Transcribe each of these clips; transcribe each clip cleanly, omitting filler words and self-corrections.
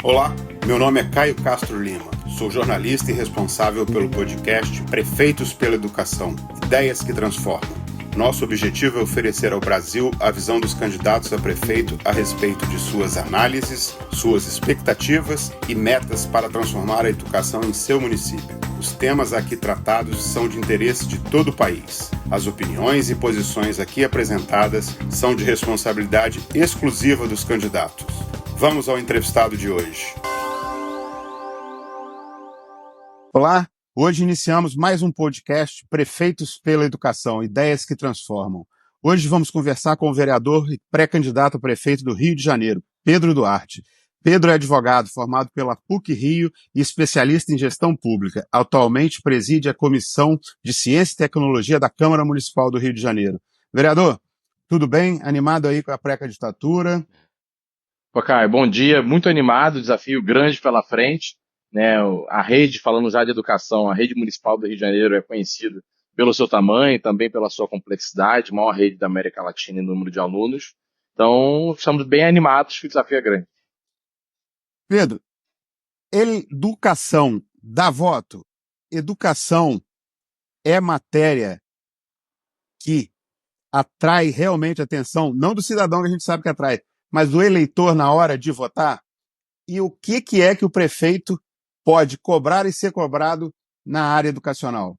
Olá, meu nome é Caio Castro Lima. Sou jornalista e responsável pelo podcast Prefeitos pela Educação, ideias que transformam. Nosso objetivo é oferecer ao Brasil a visão dos candidatos a prefeito a respeito de suas análises, suas expectativas e metas para transformar a educação em seu município. Os temas aqui tratados são de interesse de todo o país. As opiniões e posições aqui apresentadas são de responsabilidade exclusiva dos candidatos. Vamos ao entrevistado de hoje. Olá, hoje iniciamos mais um podcast Prefeitos pela Educação, ideias que transformam. Hoje vamos conversar com o vereador e pré-candidato a prefeito do Rio de Janeiro, Pedro Duarte. Pedro é advogado formado pela PUC-Rio e especialista em gestão pública. Atualmente preside a Comissão de Ciência e Tecnologia da Câmara Municipal do Rio de Janeiro. Vereador, tudo bem? Animado aí com a pré-candidatura? Pô, Caio, bom dia, muito animado, desafio grande pela frente, né? A rede, falando já de educação, a rede municipal do Rio de Janeiro é conhecida pelo seu tamanho, também pela sua complexidade, maior rede da América Latina em número de alunos. Então, estamos bem animados que o desafio é grande. Pedro, educação dá voto? Educação é matéria que atrai realmente a atenção, não do cidadão que a gente sabe que atrai, mas do eleitor na hora de votar? E o que é que o prefeito pode cobrar e ser cobrado na área educacional?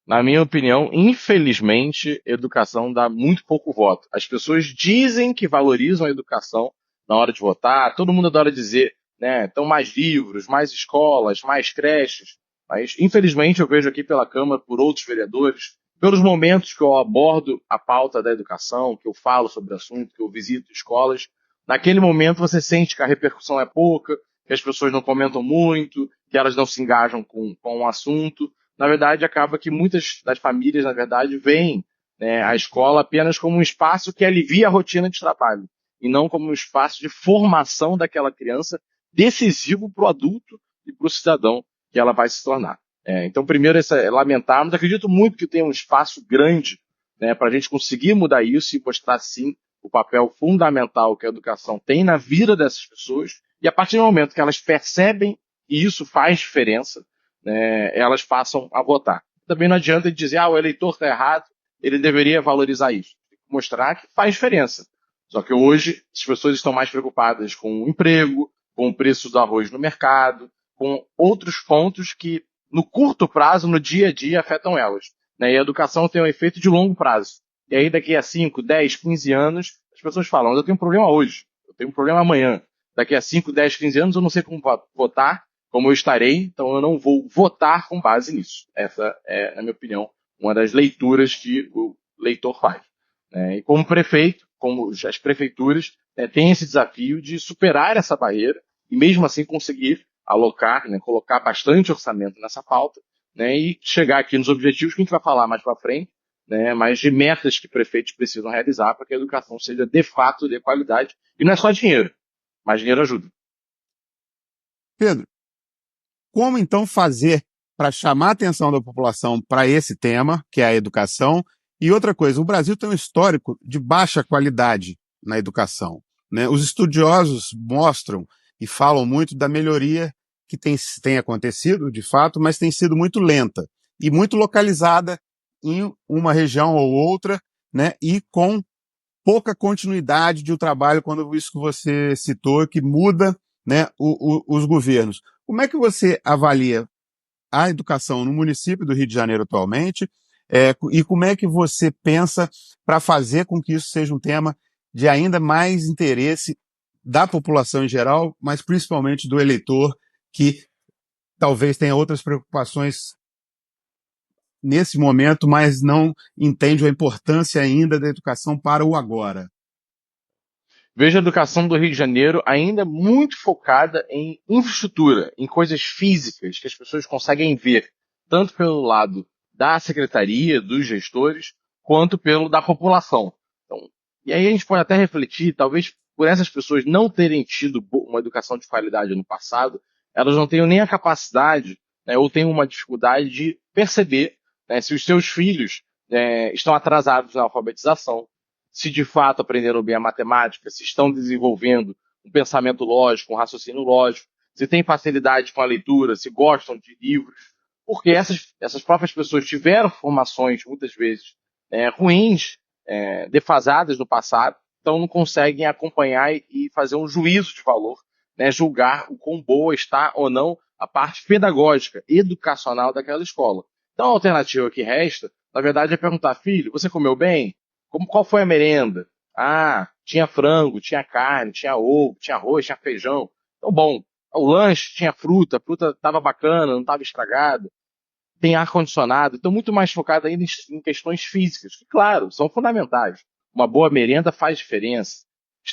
Na minha opinião, infelizmente, educação dá muito pouco voto. As pessoas dizem que valorizam a educação na hora de votar, todo mundo adora dizer, né, então mais livros, mais escolas, mais creches, mas infelizmente eu vejo aqui pela Câmara, por outros vereadores, pelos momentos que eu abordo a pauta da educação, que eu falo sobre o assunto, que eu visito escolas, naquele momento você sente que a repercussão é pouca, que as pessoas não comentam muito, que elas não se engajam com o assunto. Na verdade, acaba que muitas das famílias, na verdade, veem, né, a escola apenas como um espaço que alivia a rotina de trabalho, e não como um espaço de formação daquela criança decisivo para o adulto e para o cidadão que ela vai se tornar. Então, primeiro, é lamentarmos. Acredito muito que tem um espaço grande, né, para a gente conseguir mudar isso e mostrar, sim, o papel fundamental que a educação tem na vida dessas pessoas, e a partir do momento que elas percebem e isso faz diferença, né, elas passam a votar. Também não adianta dizer, o eleitor está errado, ele deveria valorizar isso. Tem que mostrar que faz diferença. Só que hoje as pessoas estão mais preocupadas com o emprego, com o preço do arroz no mercado, com outros pontos que no curto prazo, no dia a dia, afetam elas. Né? E a educação tem um efeito de longo prazo. E aí daqui a 5, 10, 15 anos, as pessoas falam, eu tenho um problema hoje, eu tenho um problema amanhã. Daqui a 5, 10, 15 anos eu não sei como votar, como eu estarei, então eu não vou votar com base nisso. Essa é, na minha opinião, uma das leituras que o leitor faz. E como prefeito, como as prefeituras, têm esse desafio de superar essa barreira e mesmo assim conseguir alocar, né, colocar bastante orçamento nessa pauta, né, e chegar aqui nos objetivos que a gente vai falar mais para frente, né, mas de metas que prefeitos precisam realizar para que a educação seja de fato de qualidade. E não é só dinheiro, mas dinheiro ajuda. Pedro, como então fazer para chamar a atenção da população para esse tema, que é a educação? E outra coisa, o Brasil tem um histórico de baixa qualidade na educação, né? Os estudiosos mostram e falam muito da melhoria que tem acontecido, de fato, mas tem sido muito lenta e muito localizada em uma região ou outra, né? E com pouca continuidade de um trabalho, quando isso que você citou, que muda, né, os governos. Como é que você avalia a educação no município do Rio de Janeiro atualmente, e como é que você pensa para fazer com que isso seja um tema de ainda mais interesse da população em geral, mas principalmente do eleitor, que talvez tenha outras preocupações nesse momento, mas não entende a importância ainda da educação para o agora? Vejo a educação do Rio de Janeiro ainda muito focada em infraestrutura, em coisas físicas que as pessoas conseguem ver, tanto pelo lado da secretaria, dos gestores, quanto pelo da população. Então, e aí a gente pode até refletir, talvez por essas pessoas não terem tido uma educação de qualidade no passado, elas não tenham nem a capacidade, né, ou tenham uma dificuldade de perceber, né, se os seus filhos, estão atrasados na alfabetização, se de fato aprenderam bem a matemática, se estão desenvolvendo um pensamento lógico, um raciocínio lógico, se têm facilidade com a leitura, se gostam de livros, porque essas próprias pessoas tiveram formações, muitas vezes, ruins, defasadas no passado, então não conseguem acompanhar e fazer um juízo de valor, né, julgar o quão boa está ou não a parte pedagógica, educacional daquela escola. Então a alternativa que resta, na verdade, é perguntar, filho, você comeu bem? Qual foi a merenda? Ah, tinha frango, tinha carne, tinha ovo, tinha arroz, tinha feijão. Então, bom, o lanche tinha fruta, a fruta estava bacana, não estava estragada, tem ar-condicionado, então muito mais focado ainda em questões físicas, que, claro, são fundamentais. Uma boa merenda faz diferença.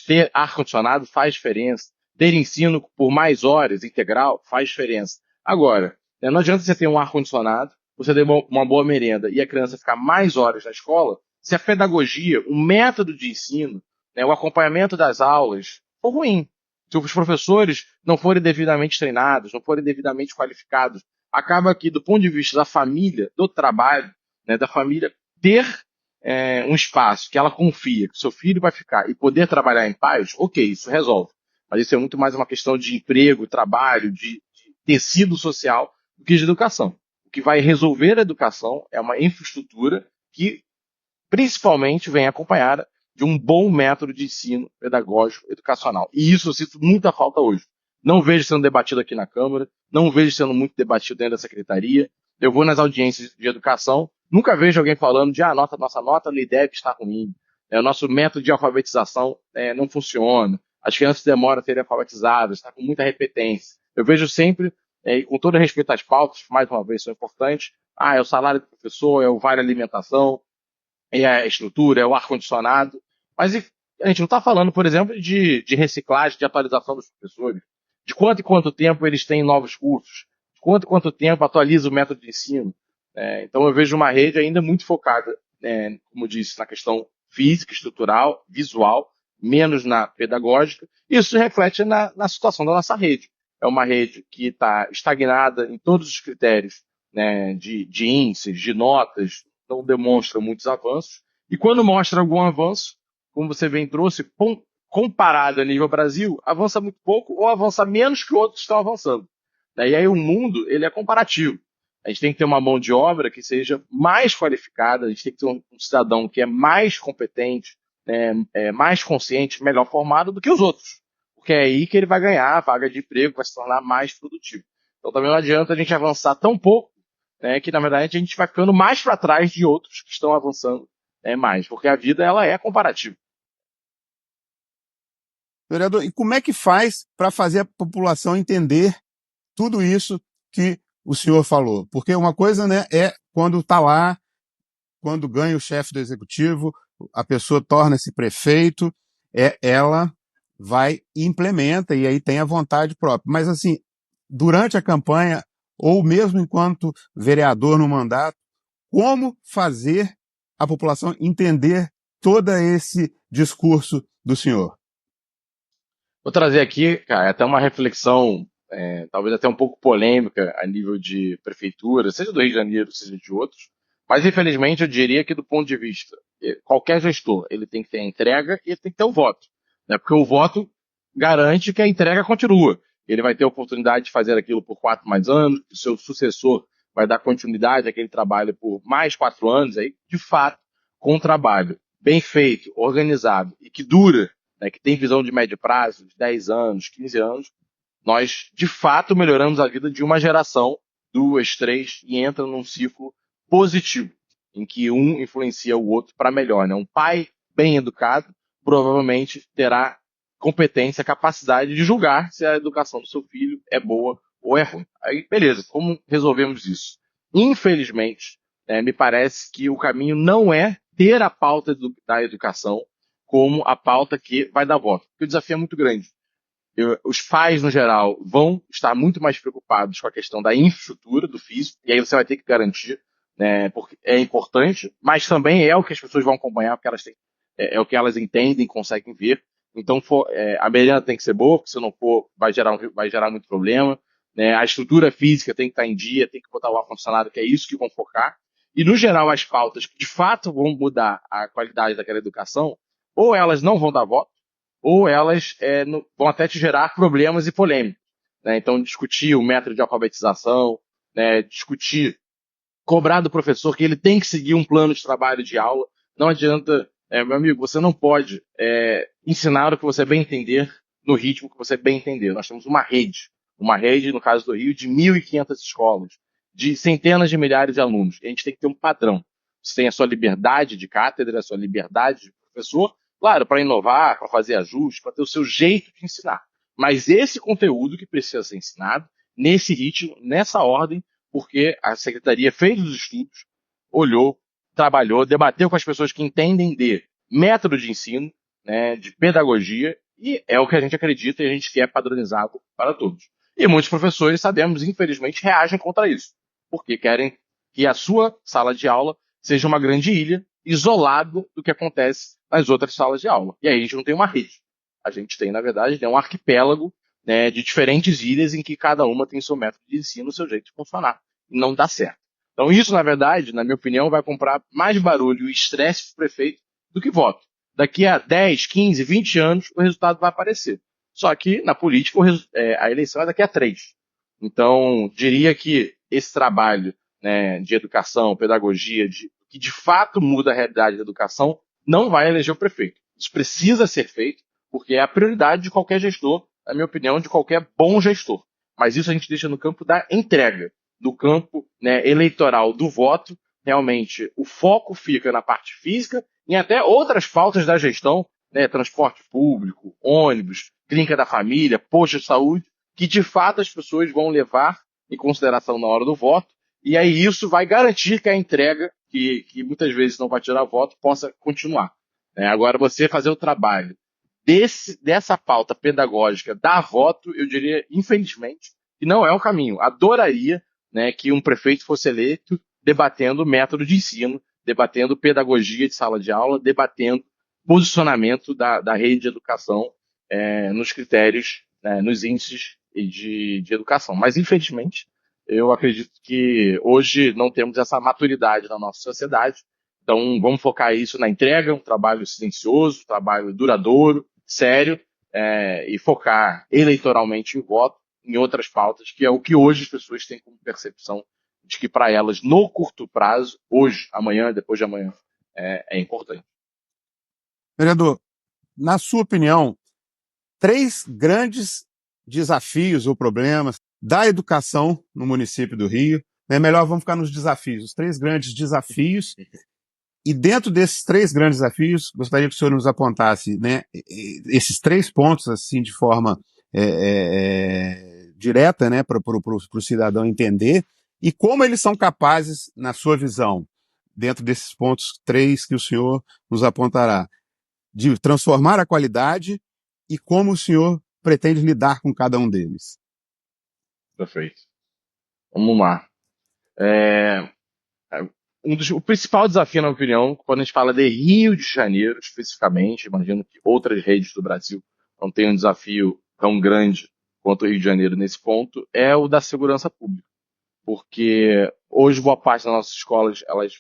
Ter ar-condicionado faz diferença. Ter ensino por mais horas integral faz diferença. Agora, não adianta você ter um ar-condicionado, você ter uma boa merenda e a criança ficar mais horas na escola, se a pedagogia, o método de ensino, o acompanhamento das aulas for ruim. Se os professores não forem devidamente treinados, não forem devidamente qualificados, acaba que, do ponto de vista da família, do trabalho, da família, ter um espaço que ela confia que seu filho vai ficar e poder trabalhar em paz, ok, isso resolve. Mas isso é muito mais uma questão de emprego, trabalho, de tecido social do que de educação. O que vai resolver a educação é uma infraestrutura que, principalmente, vem acompanhada de um bom método de ensino pedagógico educacional. E isso eu sinto muita falta hoje. Não vejo sendo debatido aqui na Câmara, não vejo sendo muito debatido dentro da Secretaria. Eu vou nas audiências de educação, nunca vejo alguém falando de nossa nota no IDEB está ruim, o nosso método de alfabetização não funciona, as crianças demoram a serem alfabetizadas, está com muita repetência. Eu vejo sempre, e com todo respeito às pautas, mais uma vez, são importantes, é o salário do professor, é o vale alimentação, é a estrutura, é o ar-condicionado. Mas a gente não está falando, por exemplo, de reciclagem, de atualização dos professores. De quanto em quanto tempo eles têm novos cursos. De quanto em quanto tempo atualiza o método de ensino. Então eu vejo uma rede ainda muito focada, como disse, na questão física, estrutural, visual, menos na pedagógica. Isso reflete na situação da nossa rede. É uma rede que está estagnada em todos os critérios, de índices, de notas, não demonstra muitos avanços. E quando mostra algum avanço, como você bem trouxe, comparado a nível Brasil, avança muito pouco ou avança menos que outros que estão avançando. E aí o mundo ele é comparativo. A gente tem que ter uma mão de obra que seja mais qualificada, a gente tem que ter um cidadão que é mais competente, mais consciente, melhor formado do que os outros. Porque é aí que ele vai ganhar a vaga de emprego, vai se tornar mais produtivo. Então também não adianta a gente avançar tão pouco, que na verdade a gente vai ficando mais para trás de outros que estão avançando mais, porque a vida ela é comparativa. Vereador, e como é que faz para fazer a população entender tudo isso que o senhor falou? Porque uma coisa, é quando está lá, quando ganha o chefe do executivo, a pessoa torna-se prefeito, ela vai e implementa, e aí tem a vontade própria. Mas, assim, durante a campanha, ou mesmo enquanto vereador no mandato, como fazer a população entender todo esse discurso do senhor? Vou trazer aqui, cara, até uma reflexão, talvez até um pouco polêmica a nível de prefeitura, seja do Rio de Janeiro, seja de outros, mas infelizmente eu diria que do ponto de vista, qualquer gestor, ele tem que ter a entrega e ele tem que ter o voto, porque o voto garante que a entrega continua. Ele vai ter a oportunidade de fazer aquilo por 4 mais anos, o seu sucessor vai dar continuidade àquele trabalho por mais 4 anos, aí, de fato, com um trabalho bem feito, organizado e que dura, que tem visão de médio prazo, de 10 anos, 15 anos, nós, de fato, melhoramos a vida de uma geração, 2, 3, e entra num ciclo positivo, em que um influencia o outro para melhor. Um pai bem educado provavelmente terá competência, capacidade de julgar se a educação do seu filho é boa ou é ruim. Aí, beleza, como resolvemos isso? Infelizmente, me parece que o caminho não é ter a pauta da educação como a pauta que vai dar voto. Porque o desafio é muito grande. Os pais, no geral, vão estar muito mais preocupados com a questão da infraestrutura, do físico, e aí você vai ter que garantir, porque é importante, mas também é o que as pessoas vão acompanhar, porque elas têm, é o que elas entendem, conseguem ver. Então, a merenda tem que ser boa, porque se não for, vai gerar muito problema. A estrutura física tem que estar em dia, tem que botar o ar-condicionado, que é isso que vão focar. E, no geral, as pautas que de fato vão mudar a qualidade daquela educação, ou elas não vão dar voto, ou elas vão até te gerar problemas e polêmicas. Né? Então, discutir o método de alfabetização, né? Discutir, cobrar do professor que ele tem que seguir um plano de trabalho de aula. Não adianta, meu amigo, você não pode ensinar o que você bem entender no ritmo que você bem entender. Nós temos uma rede, no caso do Rio, de 1.500 escolas, de centenas de milhares de alunos. E a gente tem que ter um padrão. Você tem a sua liberdade de cátedra, a sua liberdade de professor, claro, para inovar, para fazer ajustes, para ter o seu jeito de ensinar. Mas esse conteúdo que precisa ser ensinado, nesse ritmo, nessa ordem, porque a secretaria fez os estudos, olhou, trabalhou, debateu com as pessoas que entendem de método de ensino, né, de pedagogia, e é o que a gente acredita e a gente quer padronizado para todos. E muitos professores, sabemos, infelizmente, reagem contra isso, porque querem que a sua sala de aula seja uma grande ilha, isolado do que acontece nas outras salas de aula. E aí a gente não tem uma rede. A gente tem, na verdade, um arquipélago, né, de diferentes ilhas em que cada uma tem seu método de ensino, seu jeito de funcionar. E não dá certo. Então isso, na verdade, na minha opinião, vai comprar mais barulho e estresse para o prefeito do que voto. Daqui a 10, 15, 20 anos, o resultado vai aparecer. Só que, na política, a eleição é daqui a 3. Então, diria que esse trabalho, né, de educação, pedagogia, que de fato muda a realidade da educação, não vai eleger o prefeito. Isso precisa ser feito, porque é a prioridade de qualquer gestor, na minha opinião, de qualquer bom gestor. Mas isso a gente deixa no campo da entrega, do campo, né, eleitoral do voto. Realmente, o foco fica na parte física e até outras pautas da gestão, né, transporte público, ônibus, clínica da família, posto de saúde, que de fato as pessoas vão levar em consideração na hora do voto, e aí isso vai garantir que a entrega, que muitas vezes não vai tirar voto, possa continuar. Agora, você fazer o trabalho dessa pauta pedagógica da voto, eu diria, infelizmente, que não é o caminho. Adoraria, né, que um prefeito fosse eleito debatendo método de ensino, debatendo pedagogia de sala de aula, debatendo posicionamento da rede de educação nos critérios, nos índices de educação. Mas, infelizmente, eu acredito que hoje não temos essa maturidade na nossa sociedade. Então, vamos focar isso na entrega, um trabalho silencioso, um trabalho duradouro, sério, e focar eleitoralmente em voto, em outras pautas, que é o que hoje as pessoas têm como percepção de que para elas, no curto prazo, hoje, amanhã, depois de amanhã, é importante. Vereador, na sua opinião, 3 grandes desafios ou problemas da educação no município do Rio. É melhor, vamos ficar nos desafios, os 3 grandes desafios. E dentro desses 3 grandes desafios, gostaria que o senhor nos apontasse, né, esses 3 pontos assim de forma direta, né, para o cidadão entender, e como eles são capazes, na sua visão, dentro desses pontos 3 que o senhor nos apontará, de transformar a qualidade e como o senhor pretende lidar com cada um deles. Perfeito. Vamos lá. O principal desafio, na minha opinião, quando a gente fala de Rio de Janeiro, especificamente, imagino que outras redes do Brasil não tenham um desafio tão grande quanto o Rio de Janeiro nesse ponto, é o da segurança pública. Porque hoje boa parte das nossas escolas elas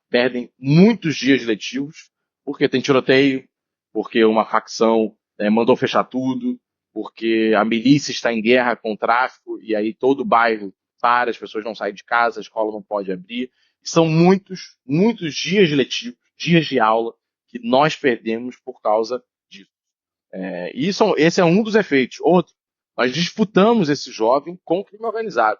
perdem muitos dias letivos, porque tem tiroteio, porque uma facção mandou fechar tudo, porque a milícia está em guerra com o tráfico, e aí todo o bairro para, as pessoas não saem de casa, a escola não pode abrir. São muitos, muitos dias letivos, dias de aula, que nós perdemos por causa disso. Esse é um dos efeitos. Outro, nós disputamos esse jovem com o crime organizado.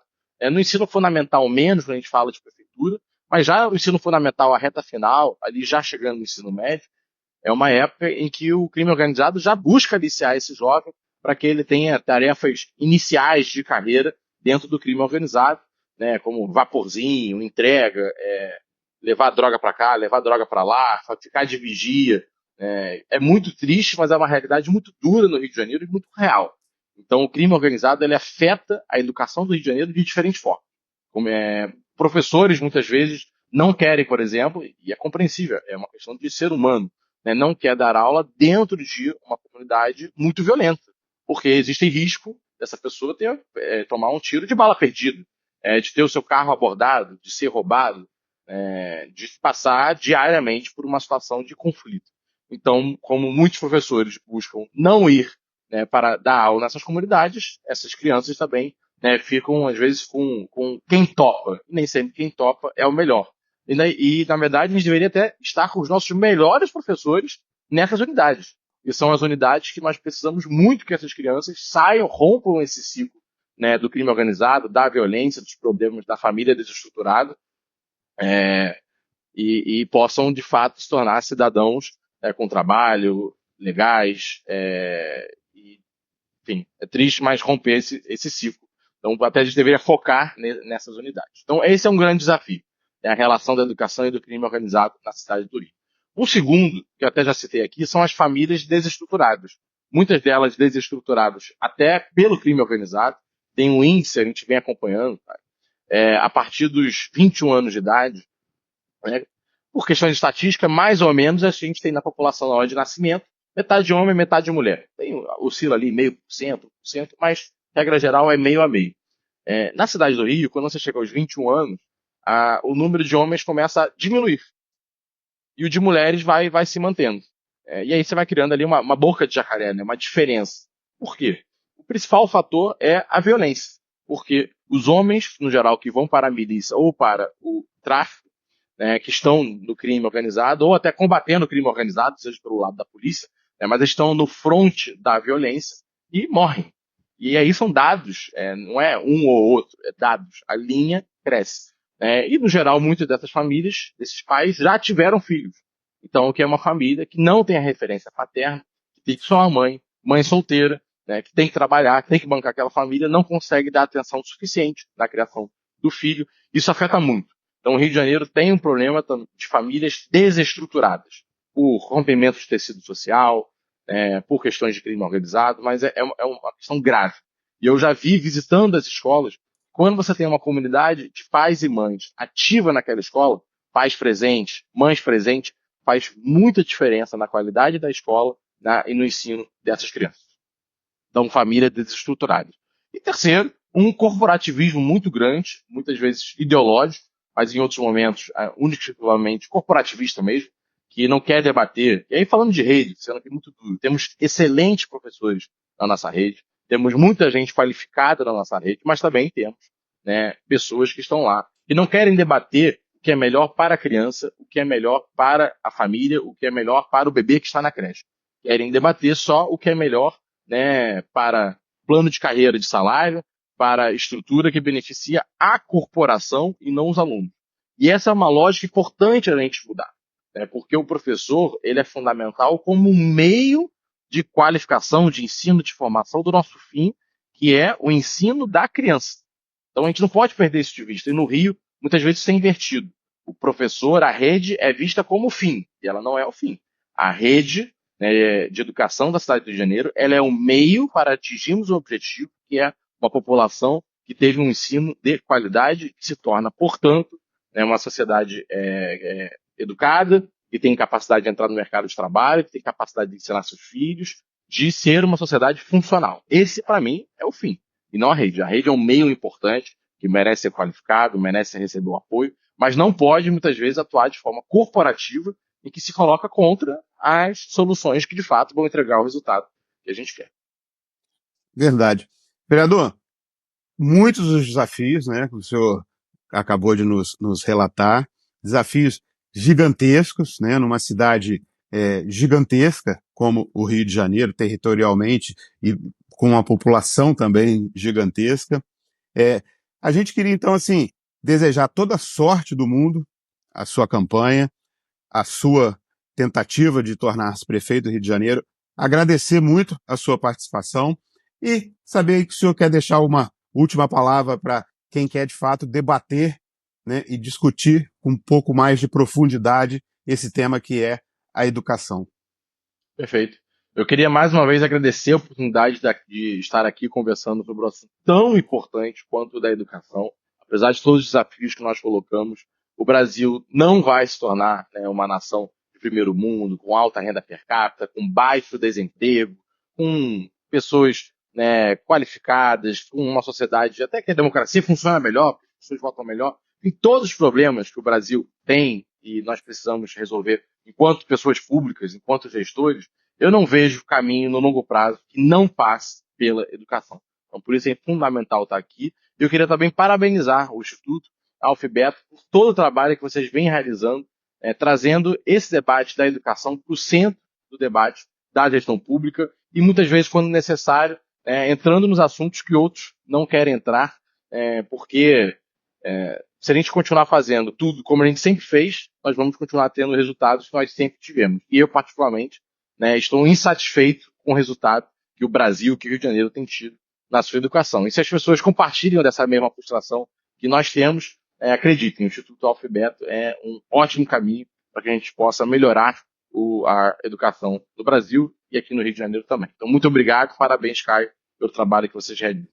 No ensino fundamental menos, quando a gente fala de prefeitura, mas já no ensino fundamental, a reta final, ali já chegando no ensino médio, é uma época em que o crime organizado já busca aliciar esse jovem para que ele tenha tarefas iniciais de carreira dentro do crime organizado, né, como vaporzinho, entrega, levar droga para cá, levar droga para lá, ficar de vigia. É muito triste, mas é uma realidade muito dura no Rio de Janeiro e muito real. Então, o crime organizado ele afeta a educação do Rio de Janeiro de diferentes formas. Professores, muitas vezes, não querem, por exemplo, e é compreensível, é uma questão de ser humano, né, não quer dar aula dentro de uma comunidade muito violenta, porque existe risco dessa pessoa tomar um tiro de bala perdida, de ter o seu carro abordado, de ser roubado, de passar diariamente por uma situação de conflito. Então, como muitos professores buscam não ir, né, para dar aula nessas comunidades, essas crianças também, né, ficam, às vezes, com quem topa. E nem sempre quem topa é o melhor. Na verdade, a gente deveria até estar com os nossos melhores professores nessas unidades. E são as unidades que nós precisamos muito que essas crianças saiam, rompam esse ciclo, né, do crime organizado, da violência, dos problemas da família desestruturada, e possam, de fato, se tornar cidadãos com trabalho, legais, enfim, é triste, mas romper esse ciclo. Então, até a gente deveria focar nessas unidades. Então, esse é um grande desafio, a relação da educação e do crime organizado na cidade do Rio. O segundo, que eu até já citei aqui, são as famílias desestruturadas. Muitas delas desestruturadas até pelo crime organizado. Tem um índice, a gente vem acompanhando, cara, a partir dos 21 anos de idade, né, por questão de estatística, mais ou menos a gente tem na população na hora de nascimento metade homem, metade mulher. Oscila ali meio por cento, mas regra geral é meio a meio. Na cidade do Rio, quando você chega aos 21 anos, o número de homens começa a diminuir. E o de mulheres vai se mantendo. E aí você vai criando ali uma boca de jacaré, né? Uma diferença. Por quê? O principal fator é a violência. Porque os homens, no geral, que vão para a milícia ou para o tráfico, né, que estão no crime organizado, ou até combatendo o crime organizado, seja pelo lado da polícia, né, mas estão no fronte da violência e morrem. E aí são dados, não é um ou outro, é dados. A linha cresce. E, no geral, muitas dessas famílias, desses pais, já tiveram filhos. Então, que é uma família que não tem a referência paterna, que tem só a mãe solteira, né, que tem que trabalhar, que tem que bancar aquela família, não consegue dar atenção suficiente na criação do filho. Isso afeta muito. Então, o Rio de Janeiro tem um problema de famílias desestruturadas, por rompimento de tecido social, por questões de crime organizado, mas é uma questão grave. E eu já vi, visitando as escolas, quando você tem uma comunidade de pais e mães ativa naquela escola, pais presentes, mães presentes, faz muita diferença na qualidade da escola e no ensino dessas crianças. Então, família desestruturada. E terceiro, um corporativismo muito grande, muitas vezes ideológico, mas em outros momentos, unicamente corporativista mesmo, que não quer debater. E aí, falando de rede, sendo aqui muito duro, temos excelentes professores na nossa rede, temos muita gente qualificada na nossa rede, mas também temos, né, pessoas que estão lá e não querem debater o que é melhor para a criança, o que é melhor para a família, o que é melhor para o bebê que está na creche. Querem debater só o que é melhor, né, para plano de carreira de salário, para estrutura que beneficia a corporação e não os alunos. E essa é uma lógica importante a gente mudar, né, porque o professor ele é fundamental como um meio de qualificação, de ensino, de formação do nosso fim, que é o ensino da criança. Então a gente não pode perder isso de vista. E no Rio, muitas vezes isso é invertido. O professor, a rede é vista como o fim, e ela não é o fim. A rede, né, de educação da cidade do Rio de Janeiro, ela é o meio para atingirmos o objetivo, que é uma população que teve um ensino de qualidade, que se torna, portanto, né, uma sociedade educada, que tem capacidade de entrar no mercado de trabalho, que tem capacidade de ensinar seus filhos, de ser uma sociedade funcional. Esse, para mim, é o fim, e não a rede. A rede é um meio importante, que merece ser qualificado, merece receber o apoio, mas não pode, muitas vezes, atuar de forma corporativa e que se coloca contra as soluções que, de fato, vão entregar o resultado que a gente quer. Verdade. Vereador, muitos dos desafios, né, que o senhor acabou de nos relatar, desafios gigantescos, né, numa cidade gigantesca como o Rio de Janeiro, territorialmente, e com uma população também gigantesca. A gente queria, então, assim, desejar toda a sorte do mundo à sua campanha, à sua tentativa de tornar-se prefeito do Rio de Janeiro, agradecer muito a sua participação e saber que o senhor quer deixar uma última palavra para quem quer, de fato, debater, né, e discutir com um pouco mais de profundidade esse tema que é a educação. Perfeito. Eu queria mais uma vez agradecer a oportunidade de estar aqui conversando sobre um assunto tão importante quanto o da educação. Apesar de todos os desafios que nós colocamos, o Brasil não vai se tornar, né, uma nação de primeiro mundo, com alta renda per capita, com baixo desemprego, com pessoas, né, qualificadas, com uma sociedade, até que a democracia funciona melhor, as pessoas votam melhor. Em todos os problemas que o Brasil tem e nós precisamos resolver enquanto pessoas públicas, enquanto gestores, eu não vejo caminho no longo prazo que não passe pela educação. Então, por isso é fundamental estar aqui. Eu queria também parabenizar o Instituto, a Alphabeto, por todo o trabalho que vocês vêm realizando, trazendo esse debate da educação para o centro do debate da gestão pública e muitas vezes, quando necessário, entrando nos assuntos que outros não querem entrar, porque se a gente continuar fazendo tudo como a gente sempre fez, nós vamos continuar tendo resultados que nós sempre tivemos. E eu, particularmente, estou insatisfeito com o resultado que o Brasil, que o Rio de Janeiro tem tido na sua educação. E se as pessoas compartilham dessa mesma frustração que nós temos, acreditem, o Instituto Alphabeto é um ótimo caminho para que a gente possa melhorar a educação no Brasil e aqui no Rio de Janeiro também. Então, muito obrigado, parabéns, Caio, pelo trabalho que vocês realizam.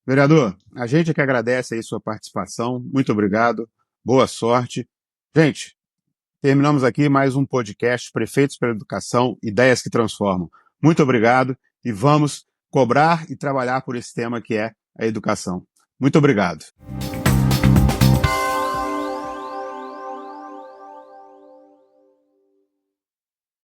Vereador, a gente que agradece aí sua participação, muito obrigado, boa sorte. Gente, terminamos aqui mais um podcast Prefeitos pela Educação, Ideias que Transformam. Muito obrigado e vamos cobrar e trabalhar por esse tema que é a educação. Muito obrigado.